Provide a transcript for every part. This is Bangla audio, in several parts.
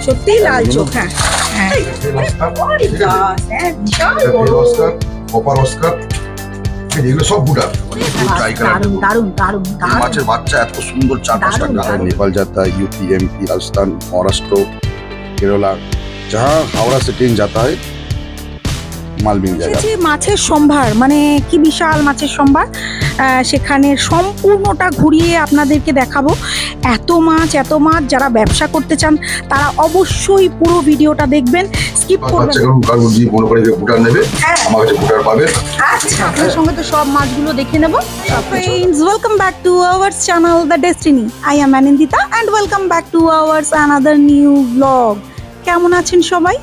সত্যি লাল চোখ। হ্যাঁ হ্যাঁ কপার অস্কার, এগুলো সব বুডার। দারুন দারুন মাছের বাচ্চা এত সুন্দর, 4-5টা কালার। नेपाल जाता है, यूपी, एमपी, राजस्थान, महाराष्ट्र, केरला, जहाँ हावड़ा से ट्रेन जाता है মাল মিল জায়গা। মাছের সম্ভার, মানে কি বিশাল মাছের সম্ভার। সেখানে সম্পূর্ণটা ঘুরিয়ে আপনাদেরকে দেখাবো। এত মাছ যারা ব্যবসা করতে চান তারা অবশ্যই পুরো ভিডিওটা দেখবেন, স্কিপ করবেন না। কারণ যদি মনে করে যে বুটার নেবে, আমার কাছে বুটার পাবে। আচ্ছা, আপনার সঙ্গে তো সব মাছগুলো দেখে নেব। Friends, welcome back to our channel the destiny. I am Anandita and welcome back to our another new blog. কেমন আছেন সবাই?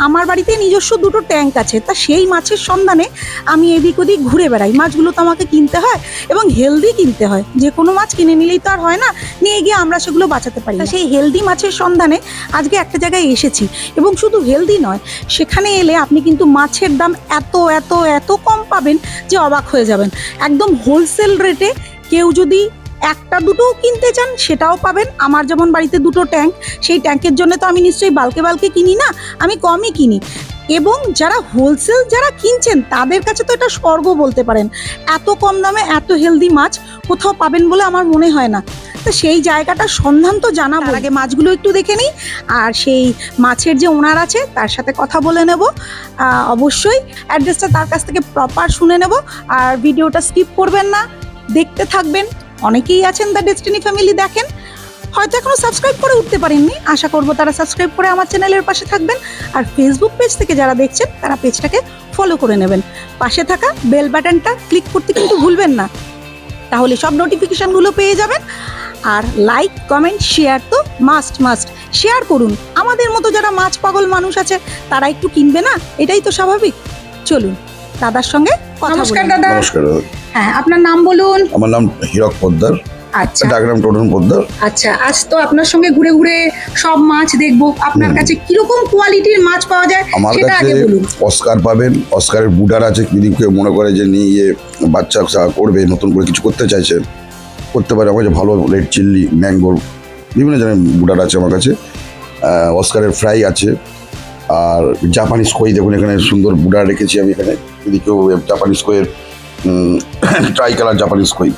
আমার বাড়িতে নিজস্ব দুটো ট্যাঙ্ক আছে, তা সেই মাছের সন্ধানে আমি এদিক ওদিক ঘুরে বেড়াই। মাছগুলো তো আমাকে কিনতে হয় এবং হেলদি কিনতে হয়। যে কোনো মাছ কিনে নিলেই তো আর হয় না, নিয়ে গিয়ে আমরা সেগুলো বাঁচাতে পারি। সেই হেলদি মাছের সন্ধানে আজকে একটা জায়গায় এসেছি, এবং শুধু হেলদি নয়, সেখানে এলে আপনি কিন্তু মাছের দাম এত এত এত কম পাবেন যে অবাক হয়ে যাবেন। একদম হোলসেল রেটে কেউ যদি একটা দুটোও কিনতে চান সেটাও পাবেন। আমার যেমন বাড়িতে দুটো ট্যাঙ্ক, সেই ট্যাঙ্কের জন্য তো আমি নিশ্চয়ই বালকে কিনি না, আমি কমই কিনি। এবং যারা হোলসেল যারা কিনছেন তাদের কাছে তো এটা স্বর্গ বলতে পারেন। এত কম দামে এত হেলদি মাছ কোথাও পাবেন বলে আমার মনে হয় না। তো সেই জায়গাটার সন্ধান তো জানাবো, আগে মাছগুলো একটু দেখে নিই, আর সেই মাছের যে ওনার আছে তার সাথে কথা বলে নেব। অবশ্যই অ্যাড্রেসটা তার কাছ থেকে প্রপার শুনে নেব। আর ভিডিওটা স্কিপ করবেন না, দেখতে থাকবেন। অনেকেই আছেন দ্য ডেস্টিনি ফ্যামিলি দেখেন, হয়তো এখনো সাবস্ক্রাইব করে উঠতে পারেননি। আশা করব তারা সাবস্ক্রাইব করে আমার চ্যানেলের পাশে থাকবেন। আর ফেসবুক পেজ থেকে যারা দেখছেন তারা পেজটাকে ফলো করে নেবেন। পাশে থাকা বেল বাটনটা ক্লিক করতে কিন্তু ভুলবেন না, তাহলে সব নোটিফিকেশনগুলো পেয়ে যাবেন। আর লাইক কমেন্ট শেয়ার তো মাস্ট শেয়ার করুন। আমাদের মতো যারা মাছ পাগল মানুষ আছে তারা একটু কিনবে না, এটাই তো স্বাভাবিক। চলুন দাদার সঙ্গে কথা বলি। নমস্কার দাদা। নমস্কার। হ্যাঁ, আপনার নাম বলুন। আমার নাম হীরক পোদ্দার। আচ্ছা, ডাকনাম টোটন পোদ্দার। আচ্ছা, আজ তো আপনার সঙ্গে ঘুরে ঘুরে সব মাছ দেখবো। আপনার কাছে কিরকম কোয়ালিটির মাছ পাওয়া যায় সেটা আগে বলুন। অস্কার পাবেন, অস্কারের বুডার আছে। যদি কেউ মনে করে যে নিয়ে বাচ্চা করবে, নতুন করে কিছু করতে চাইছে, করতে পারে। আমার কাছে ভালো রেড চিল্লি, ম্যাঙ্গোর বিভিন্ন ধরনের বুডার আছে আমার কাছে। অস্কারের ফ্রাই আছে। আর জাপানিজ কই, দেখুন এখানে সুন্দর বুডার রেখেছি আমি এখানে। যদি কেউ জাপানিজ কইয়ের ট্রাই কালার জাপানিজ কই,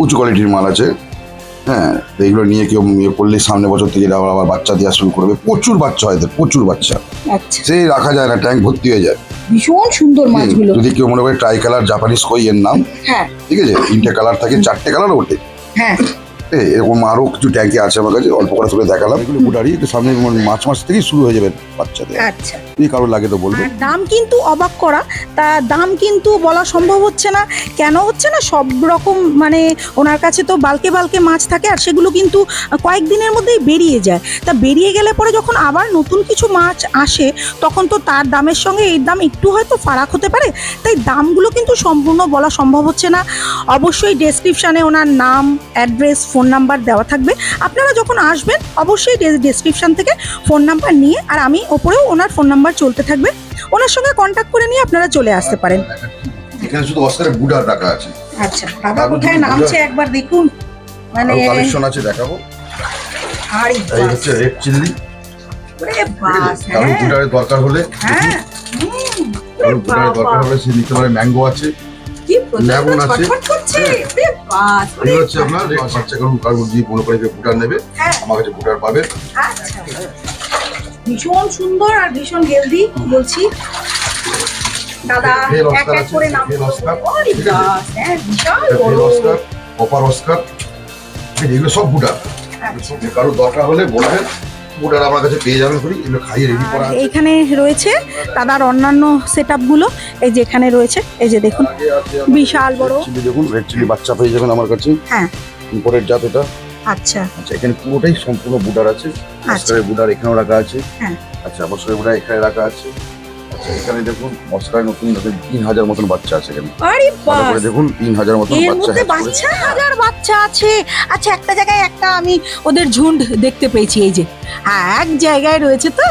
উঁচু কোয়ালিটির মাল আছে। হ্যাঁ, এইগুলো নিয়ে কেউ করলে সামনে বছর থেকে আবার বাচ্চা দেওয়া শুরু করবে। প্রচুর বাচ্চা হয়, প্রচুর বাচ্চা। আচ্ছা, সেই রাখা যায় না, ট্যাঙ্ক ভর্তি হয়ে যায়। ভীষণ সুন্দর মাছগুলো। যদি কেউ মনে করে ট্রাই কালার জাপানিজ কই এর নাম, হ্যাঁ ঠিক আছে, 3টে কালার থাকে, 4টে কালার ওঠে। হ্যাঁ, এরকম আরো কিছু ট্যাঙ্কে আছে আমার কাছে, অল্প করে তুলে দেখালাম। এগুলো বুডারি সামনে মাছ থেকেই শুরু হয়ে যাবে বাচ্চাদের। আচ্ছা, যদি কারো লাগে তো বলবে। দাম কিন্তু অবাক করা, তা দাম কিন্তু বলা সম্ভব হচ্ছে না। কেন হচ্ছে না? সব রকম মানে ওনার কাছে তো বালকে মাছ থাকে, আর সেগুলো কিন্তু কয়েকদিনের মধ্যেই বেরিয়ে যায়। তা বেরিয়ে গেলে পরে যখন আবার নতুন কিছু মাছ আসে, তখন তো তার দামের সঙ্গে এই দাম একটু হয়তো ফারাক হতে পারে। তাই দামগুলো কিন্তু সম্পূর্ণ বলা সম্ভব হচ্ছে না। অবশ্যই ডেসক্রিপশানে ওনার নাম, অ্যাড্রেস, ফোন নাম্বার দেওয়া থাকবে। আপনারা যখন আসবেন অবশ্যই ডেসক্রিপশান থেকে ফোন নাম্বার নিয়ে, আর আমি ওপরেও ওনার ফোন নাম্বার চলতে থাকবে, ওনার সঙ্গে কন্ট্যাক্ট করে নিয়ে আপনারা চলে আসতে পারেন। এখানে শুধু অস্কারের বুডার রাখা আছে। আচ্ছা, দাদা কোথায় নামছে একবার দেখুন। মানে কালেকশন আছে, দেখাবো। আরে এই হচ্ছে রেড চিল্লি। ওরে বাস, কারো বুডারের দরকার হলে, হ্যাঁ, কারো বুডারের দরকার হলে সে নিতে পারে। ম্যাঙ্গো আছে, কি লেমন আছে। ছটফট করছে। ওরে বাস, এই হচ্ছে আপনার বাচ্চা কারো যদি মনে করে যে বুডার নেবে, আমার কাছে বুডার পাবে। আচ্ছা, ভীষণ সুন্দর আর ভীষণ হেলদি বলছি। দাদা এক এক করে নাম বলুন। ওরে বাস, হ্যাঁ, বিশাল বড় অস্কার, কপার অস্কার, এগুলো সব বুডার। কারো দরকার হলে বলবেন, বুডার আমার কাছে পেয়ে যাবেন। এগুলো খাইয়ে রেডি করা আছে। এইখানে রয়েছে দাদার অন্যান্য সেটআপগুলো। এই যে এখানে রয়েছে, এই যে দেখুন বিশাল বড় চিলি। দেখুন রেড চিলি বাচ্চা পেয়ে যাবেন আমার কাছে। হ্যাঁ, ইম্পোর্টেড জাত এটা। আচ্ছা আচ্ছা, এখানে পুরোটাই সম্পূর্ণ বুডার আছে। অস্কারের বুডার এখানেও রাখা আছে। হ্যাঁ, আচ্ছা, অস্কারের বুডার এখানে রাখা আছে। আচ্ছা এখানে দেখুন অস্কার নতুন 3000 মতন বাচ্চা আছে এখানে। আরে ভালো বাহ, করে দেখুন 3000 মতন এর বাচ্চা মধ্যে hatch করেছে। বাচ্চা হাজার বাচ্চা আছে। আচ্ছা একটা জায়গায় একটা আমি ওদের ঝুন্ড দেখতে পেয়েছি, এই যে এক জায়গায় রয়েছে, তো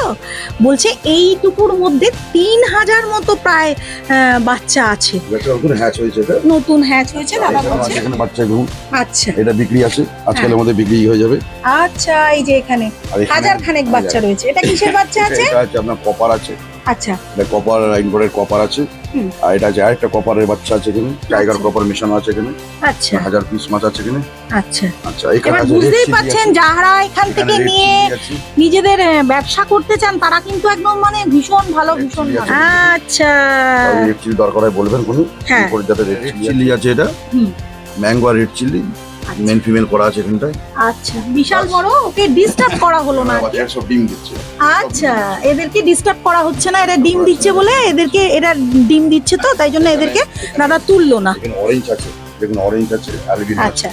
বলছে এইটুকুর মধ্যে 3000 মতো প্রায় বাচ্চা আছে, এটা নতুন হ্যাচ হয়েছে এটা। নতুন হ্যাচ হয়েছে দাদা এখানে বলছে। আছে, এখানে বাচ্চা দেখুন, আচ্ছা এটা বিক্রি আছে আজকালের মধ্যে বিক্রি হয়ে যাবে। আচ্ছা, এই যে এখানে আর এখানে হাজার খানেক বাচ্চা রয়েছে। এটা কিসের বাচ্চা আছে? এটা আছে আপনার কপার আছে, আচ্ছা এটা কপার ইনভোর্টেড কপার আছে। হুম। আর এটা আছে আরেকটা কপারের বাচ্চা আছে এখানে, টাইগার কপার মেশানো আছে এখানে। আচ্ছা 1000 পিস মাছ আছে এখানে। আচ্ছা, আচ্ছা এখানে এবার আছে বুঝতেই পাচ্ছেন যারা এখান থেকে নিয়ে নিজেদের ব্যবসা করতে চান তারা কিন্তু একদম মানে ভীষণ ভালো, Red ভীষণ chilli ভালো। আছে। আচ্ছা রেড চিলি দরকার হয় বলবেন কোন হ্যাঁ। করে যাতে রেড চিলি আছে, এটা হুম। ম্যাঙ্গো আর রেড চিলি মেন ফিমেল করা আছে এখানটায়। আচ্ছা বিশাল বড়, ওকে ডিস্টার্ব করা হলো না। বাচ্চা সব ডিম দিচ্ছে। আচ্ছা এদেরকে ডিস্টার্ব করা হচ্ছে না, এরা ডিম দিচ্ছে বলে এদেরকে, এরা ডিম দিচ্ছে তো তাই জন্য এদেরকে দাদা তুললো না। এখানে অরেঞ্জ আছে, দেখুন অরেঞ্জ আছে, অ্যালবিনো আছে। আচ্ছা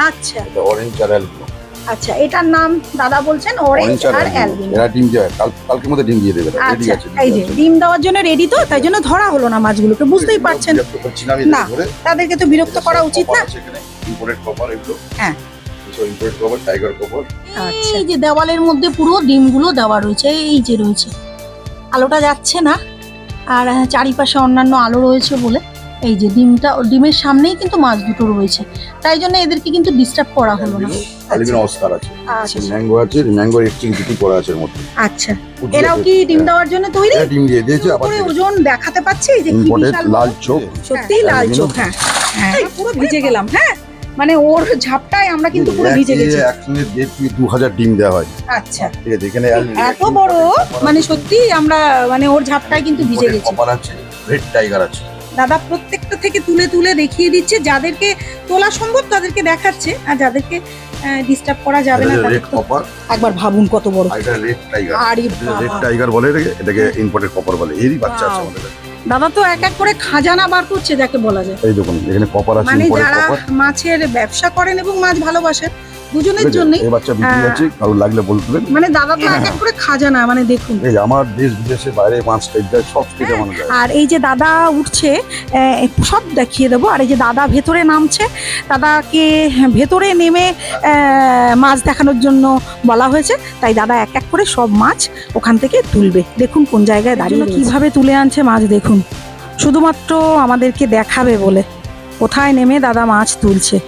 আচ্ছা এটা অরেঞ্জ আর অ্যালবিনো। আচ্ছা, এটার নাম দাদা বলছেন অরেঞ্জ আর অ্যালবিনো। এরা ডিম দেয় কালকের মধ্যে ডিম দিয়ে দেবে। রেডি আচ্ছা আছে এই যে ডিম দেওয়ার জন্য রেডি, তো তাই জন্য ধরা হলো না মাছগুলোকে, বুঝতেই পারছেন। না, তাদেরকে তো বিরক্ত করা উচিত না। ইম্পোর্টেড কপার এগুলো। হ্যাঁ। So imported copper, tiger copper. আচ্ছা, এই যে দেওয়ালের মধ্যে পুরো ডিমগুলো দেওয়া রয়েছে, এই যে রয়েছে, আলোটা যাচ্ছে না আর চারিপাশে অন্যান্য আলো রয়েছে বলে এই যে ডিমের সামনেই কিন্তু মাছ দুটো রয়েছে, তাই জন্য এদেরকে কিন্তু ডিস্টার্ব করা হলো না। অ্যালবিনো অস্কার আছে, আচ্ছা ম্যাঙ্গো আছে, ম্যাঙ্গো এক্সচিং দুটি করা আছে এর মধ্যে। আচ্ছা, এরাও কি ডিম দেওয়ার জন্য তৈরি? এটা ডিম দিয়ে দিয়েছে আবার করে ওজন দেখাতে পাচ্ছি, এই যে কি ইম্পোর্টেড বিশাল লাল বড়। চোখ। সত্যি লাল চোখ। হ্যাঁ হ্যাঁ, পুরো ভিজে গেলাম। হ্যাঁ মানে ওর ঝাপটায় আমরা কিন্তু পুরো ভিজে গেছি। একসঙ্গে 1.5-2000 ডিম দেওয়া হয়। আচ্ছা ঠিক আছে, এখানে এত বড়, মানে সত্যি আমরা মানে ওর ঝাপটায় কিন্তু ভিজে গেছি। কপার আছে, রেড টাইগার আছে। দাদা প্রত্যেকটা থেকে তুলে তুলে দেখিয়ে দিচ্ছে, যাদেরকে তোলা সম্ভব তাদেরকে দেখাচ্ছে, আর যাদেরকে ডিস্টার্ব করা যাবে না রেড তাদের তো কপার, একবার ভাবুন কত বড়। আর এটা রেড টাইগার। আরে রেড বাবা, টাইগার বলে এটাকে ইম্পোর্টেড কপার বলে। এরই বাচ্চা আছে Wow. আমাদের কাছে। দাদা তো এক এক করে খাজানা বার করছে যাকে বলা যায়। এই দেখুন এখানে কপার আছে, মানে ইম্পোর্টেড যারা কপার। মাছের ব্যবসা করেন এবং মাছ ভালোবাসেন দুজনের জন্যই, এই বাচ্চা বিক্রি আছে, কারো লাগলে বলবেন। মানে দাদা তো এক এক করে খাজানা, মানে দেখুন। এই আমার দেশ বিদেশে বাইরে মাছ স্টেট যায়, সব স্টেটে মানুষ যায়। আর এই যে দাদা উঠছে, সব দেখিয়ে দেবো। আর এই যে দাদা ভেতরে নামছে, দাদাকে ভেতরে নেমে মাছ দেখানোর জন্য বলা হয়েছে, তাই দাদা এক এক করে সব মাছ ওখান থেকে তুলবে। দেখুন কোন জায়গায় দাঁড়িয়ে কিভাবে তুলে আনছে মাছ, দেখুন শুধুমাত্র আমাদেরকে দেখাবে বলে কোথায় নেমে দাদা মাছ তুলছে।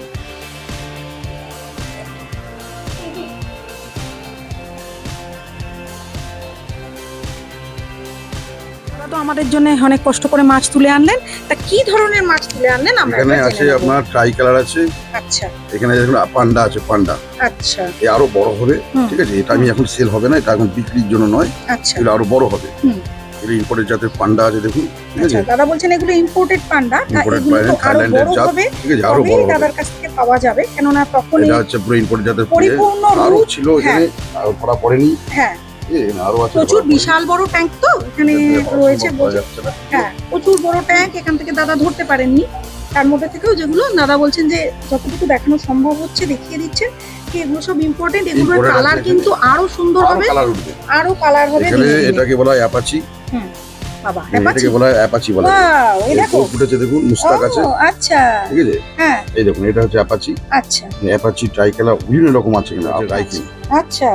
দাদা তো আমাদের জন্য অনেক কষ্ট করে মাছ তুলে আনলেন। তা কি ধরনের মাছ তুলে আনলেন আমরা এখানে একবার আছে জেনে নেব। আপনার ট্রাই কালার আছে, আচ্ছা এখানে দেখুন পান্ডা আছে, পান্ডা। আচ্ছা এ আরো বড় হবে। হুম। ঠিক আছে, এটা আমি এখন সেল হবে না, এটা এখন বিক্রির জন্য নয়, আচ্ছা এগুলো আরো বড় হবে। হুম। এর ইম্পোর্টেড জাতের পান্ডা আছে দেখুন। ঠিক আচ্ছা, আছে, দাদা বলছেন এগুলো ইম্পোর্টেড পান্ডা, ইম্পোর্টেড এগুলো তো আরো থাইল্যান্ডের বড় জাত। হবে, ঠিক আছে, আরো তবেই বড় হবে। দাদার কাছ থেকে পাওয়া যাবে, কেননা তখন এটা হচ্ছে পুরো ইম্পোর্টেড জাতের পুরে। পরিপূর্ণ আরো রূপ। ছিল এখানে, আরো ধরা পড়েনি। হ্যাঁ এখানে আরো আছে, প্রচুর ধরা পড়েনি। বিশাল বড় ট্যাঙ্ক তো এখানে এটা রয়েছে। সম্ভব করা যাচ্ছে না। হ্যাঁ প্রচুর বড় ট্যাঙ্ক, এখান থেকে দাদা ধরতে পারেননি, তার মধ্যে থেকেও যেগুলো দাদা বলছেন যে যতটুকু দেখানো সম্ভব হচ্ছে দেখিয়ে দিচ্ছেন কি এগুলো সব ইম্পর্টেন্ট। এগুলোর Imported কালার আছে কিন্তু আরো সুন্দর আরো হবে, কালার উঠবে। আরো কালার হবে। এখানে ধীরে ধীরে। এটাকে বলা হয় অ্যাপাচি। বাবা এটাকে বলা হয় অ্যাপাচি বলা হয়। ওয়াও, এই এই দেখো। চোখ ফুটেছে দেখুন, মুস্তাক আছে। ও, আচ্ছা ঠিক আছে, হ্যাঁ এই দেখুন এটা হচ্ছে অ্যাপাচি। আচ্ছা অ্যাপাচি ট্রাইকেলা বিভিন্ন রকম আছে, এখানে আছে রাইকিন, আচ্ছা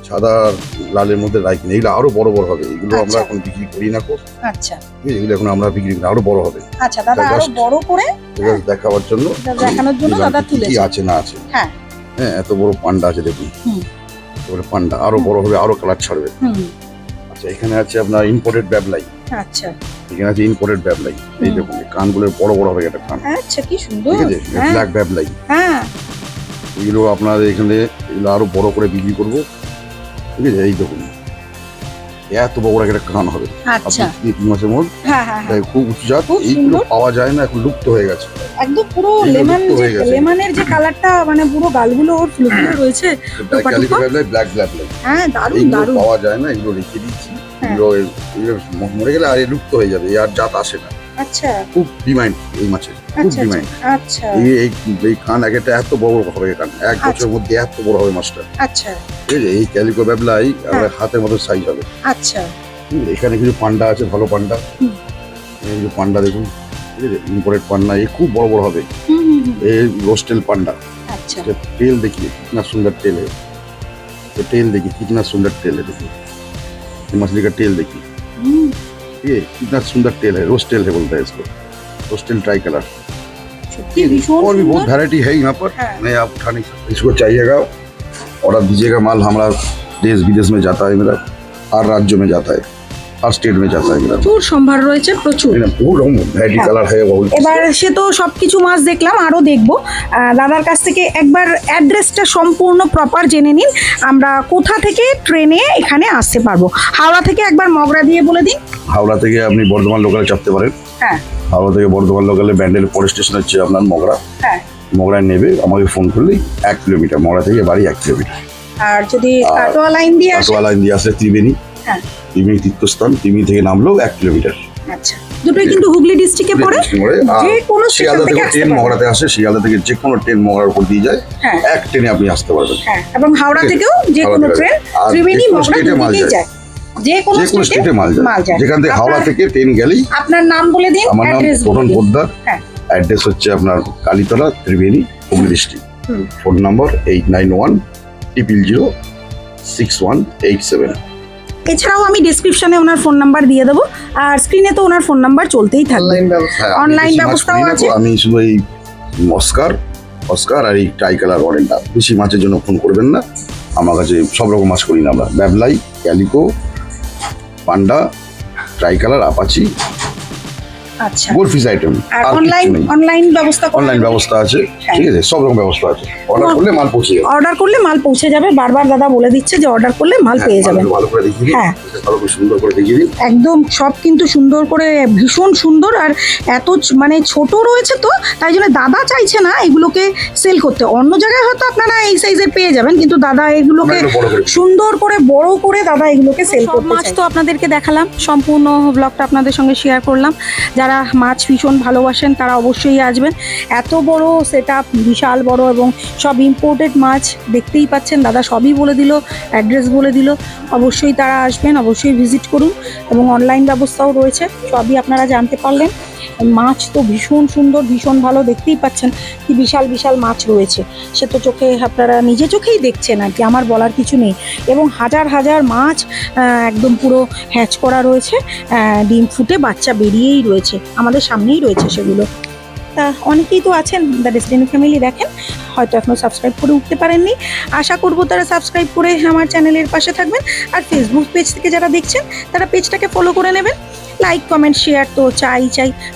সাদা আর লালের মধ্যে রাইকিন। এগুলো আরো বড় বড় হবে, এগুলো আমরা আচ্ছা। এখন বিক্রি করি না কো। আচ্ছা ঠিক আছে, এগুলো এখন আমরা বিক্রি করি না, আরো বড় হবে। আচ্ছা দাদা এটা আরো just- বড় করে এটা দেখাবার জন্য, এটা দেখানোর জন্য দিলাম দাদা কি কি তুলেছে। আছে না আছে। হ্যাঁ হ্যাঁ, এত বড় পান্ডা আছে দেখুন। হুম। এবারে পান্ডা আরো বড় হবে, আরো কালার ছাড়বে। হুম আচ্ছা, এখানে আছে আপনার ইম্পোর্টেড ব্যাবলাই। আচ্ছা এখানে আছে ইম্পোর্টেড ব্যাবলাই। এই দেখুন এই কানগুলো বড় বড় হবে, একটা কান। আচ্ছা কি সুন্দর। ঠিক আছে, হ্যাঁ ব্ল্যাক ব্যাবলাই। হ্যাঁ এগুলো আপনাদের এখানে এগুলো আরো বড় করে বিক্রি করবো। ঠিক আছে, এই দেখুন এত বড় একটা কান হবে। আচ্ছা আপনি 3 মাসের মধ্যে হ্যাঁ হ্যাঁ হ্যাঁ খুব উঁচু জাত। খুব এইগুলো সুন্দর। পাওয়া যায় না, এখন লুপ্ত হয়ে গেছে। একদম পুরো এগুলো লেমন, লুপ্ত হয়ে গেছে। লেমনের যে কালারটা, মানে পুরো গালগুলো ওর ফুলে ফুলে রয়েছে। টোপা ক্যালিকো টোপা। ব্যাবলাই, ব্ল্যাক ব্যাবলাই, হ্যাঁ দারুণ এইগুলো দারুণ। পাওয়া যায় না, এগুলো রেখে দিচ্ছি। হ্যাঁ। এগুলো মরে গেলে আর এ লুপ্ত হয়ে যাবে, আর জাত আসে না। আচ্ছা খুব ডিমান্ড এই মাছের, খুব আচ্ছা ডিমান্ড। আচ্ছা এই কান একটা এত বড় হবে, কান এক বছরের মধ্যে এত বড় হবে মাছটা। আচ্ছা ঠিক আছে, এই ক্যালিকো ব্যাবলাই আমার হাতের মতো সাইজ হবে। আচ্ছা এখানে কিছু পান্ডা আছে, ভালো পান্ডা। এই যে পান্ডা দেখুন, ঠিক আছে, ইম্পোর্টেড পান্ডা, এই খুব বড় বড় হবে। এই रोस्टेल पांडा। अच्छा। टेल देखिए कितना सुंदर टेल है, तो टेल देखिए कितना सुंदर टेल है, देखिए ये मछली का टेल देखिए, ये कितना सुंदर टेल है, रोस्टेल है बोलता है इसको, रोस्टेल ट्राई कलर। और भी बहुत वैरायटी है यहाँ पर, मैं आप उठा नहीं सकता। इसको चाहिएगा ऑर्डर दीजिएगा, माल हमारा देश विदेश में जाता है, मेरा हर राज्य में जाता है, हर स्टेट में जाता है मेरा। প্রচুর সম্ভার রয়েছে, প্রচুর वैरायटी कलर है बहुत। এবার সে তো সবকিছু মাছ দেখলাম, আরো দেখবো। দাদার কাছ থেকে একবার অ্যাড্রেসটা সম্পূর্ণ প্রপার জেনে নিন, আমরা কোথা থেকে ট্রেনে এখানে আসতে পারবো। হাওড়া থেকে একবার মগরা দিয়ে বলে দিন। হাওড়া থেকে আপনি বর্ধমান লোকালে চাপতে পারেন। হ্যাঁ, হাওড়া থেকে বর্ধমান লোকালে ব্যান্ডেল পরে স্টেশন হচ্ছে আপনার মগরা। হ্যাঁ, মগরায় নেবে, আমাকে ফোন করলেই 1 কিলোমিটার, মগরা থেকে বাড়ি 1 কিলোমিটার। আর যদি কাটোয়া লাইন দিয়ে আসে, কাটোয়া লাইন দিয়ে আসলে ত্রিবেণী, হ্যাঁ, ত্রিবেণী তীর্থস্থান, ত্রিবেণী থেকে নামলেও 1 কিলোমিটার। আচ্ছা, দুটোই কিন্তু হুগলি ডিস্ট্রিক্টে পড়ে। যে কোনো শিয়ালদা থেকে ট্রেন মগরাতে আসে, শিয়ালদা থেকে যে কোনো ট্রেন মগরার উপর দিয়ে যায়, হ্যাঁ, এক ট্রেনে আপনি আসতে পারবেন। হ্যাঁ, এবং হাওড়া থেকেও যে কোনো ট্রেন ত্রিবেণী মগরা দুটোই যায়, যে কোনো স্টেটে মাল যায়। যেখান থেকে হাওড়া থেকে ট্রেন গেলেই। আপনার নাম বলে দিন। আমার নাম টোটন পোদ্দার, হ্যাঁ, অ্যাড্রেস হচ্ছে আপনার Kalitala, Tribeni, Hooghly district. Phone number 8910006187। এছাড়াও আমি ডেসক্রিপশনে ওনার ফোন নাম্বার দিয়ে দেবো, আর স্ক্রিনে তো ওনার ফোন নাম্বার চলতেই থাকবে। অনলাইন ব্যবস্থাও আছে। আমি শুধু এই অস্কার আর এই ট্রাই কালার অরেঞ্জটা, বেশি মাছের জন্য ফোন করবেন না, আমার কাছে সব রকম মাছ করি না আমরা, ব্যাবলাই, ক্যালিকো, পান্ডা, ট্রাই কালার, আপাচি, আচ্ছা, গোল্ডফিশ আইটেম। আর অনলাইন ব্যবস্থা আছে, ঠিক আছে, সব রকম ব্যবস্থা আছে। অর্ডার করলে মাল পৌঁছে যাবে। পৌঁছে যাবে, বারবার দাদা বলে দিচ্ছে যে অর্ডার করলে মাল পেয়ে যাবেন। ভালো করে দেখিয়ে দিন, হ্যাঁ, ভালো করে সুন্দর করে দেখিয়ে দিন। একদম সব কিন্তু সুন্দর করে, ভীষণ সুন্দর। আর এত মানে ছোট রয়েছে, তো তাই জন্য দাদা চাইছে না এগুলোকে সেল করতে। অন্য জায়গায় হয়তো আপনারা এই সাইজের পেয়ে যাবেন, কিন্তু দাদা এগুলোকে সুন্দর করে বড় করে দাদা এগুলোকে সেল করতে চায়। মাছ তো আপনাদেরকে দেখালাম, সম্পূর্ণ ব্লগটা আপনাদের সঙ্গে শেয়ার করলাম। যারা মাছ ভীষণ ভালোবাসেন তারা অবশ্যই আসবেন। এত বড় সেটআপ, বিশাল বড়, এবং সব ইম্পোর্টেড মাছ দেখতেই পাচ্ছেন। দাদা সবই বলে দিল, অ্যাড্রেস বলে দিল। অবশ্যই তারা আসবেন, অবশ্যই ভিজিট করুন, এবং অনলাইন ব্যবস্থাও রয়েছে। সবই আপনারা জানতে পারলেন। মাছ তো ভীষণ সুন্দর, ভীষণ ভালো, দেখতেই পাচ্ছেন কি বিশাল বিশাল মাছ রয়েছে। সে তো চোখে, আপনারা নিজে চোখেই দেখছেন আর কি, আমার বলার কিছু নেই। এবং হাজার হাজার মাছ একদম পুরো হ্যাচ করা রয়েছে, ডিম ফুটে বাচ্চা বেরিয়েই রয়েছে, আমাদের সামনেই রয়েছে সেগুলো। তা অনেকেই তো আছেন দ্য ডেস্টিনি ফ্যামিলি দেখেন, হয়তো এখনও সাবস্ক্রাইব করে উঠতে পারেননি। আশা করব তারা সাবস্ক্রাইব করে আমার চ্যানেলের পাশে থাকবেন। আর ফেসবুক পেজ থেকে যারা দেখছেন তারা পেজটাকে ফলো করে নেবেন। লাইক, কমেন্ট, শেয়ার তো চাই।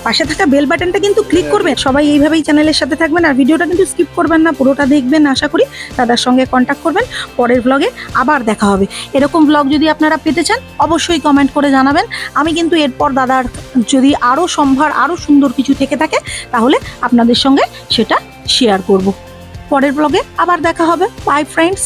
পাশে থাকা বেল বাটনটা কিন্তু ক্লিক করবেন। সবাই এইভাবেই চ্যানেলের সাথে থাকবেন, আর ভিডিওটা কিন্তু স্কিপ করবেন না, পুরোটা দেখবেন। আশা করি দাদার সঙ্গে কন্ট্যাক্ট করবেন। পরের ব্লগে আবার দেখা হবে। এরকম ব্লগ যদি আপনারা পেতে চান অবশ্যই কমেন্ট করে জানাবেন। আমি কিন্তু এরপর দাদার যদি আরও সম্ভার, আরও সুন্দর কিছু থেকে থাকে তাহলে আপনাদের সঙ্গে সেটা শেয়ার করব। পরের ব্লগে আবার দেখা হবে। By friends.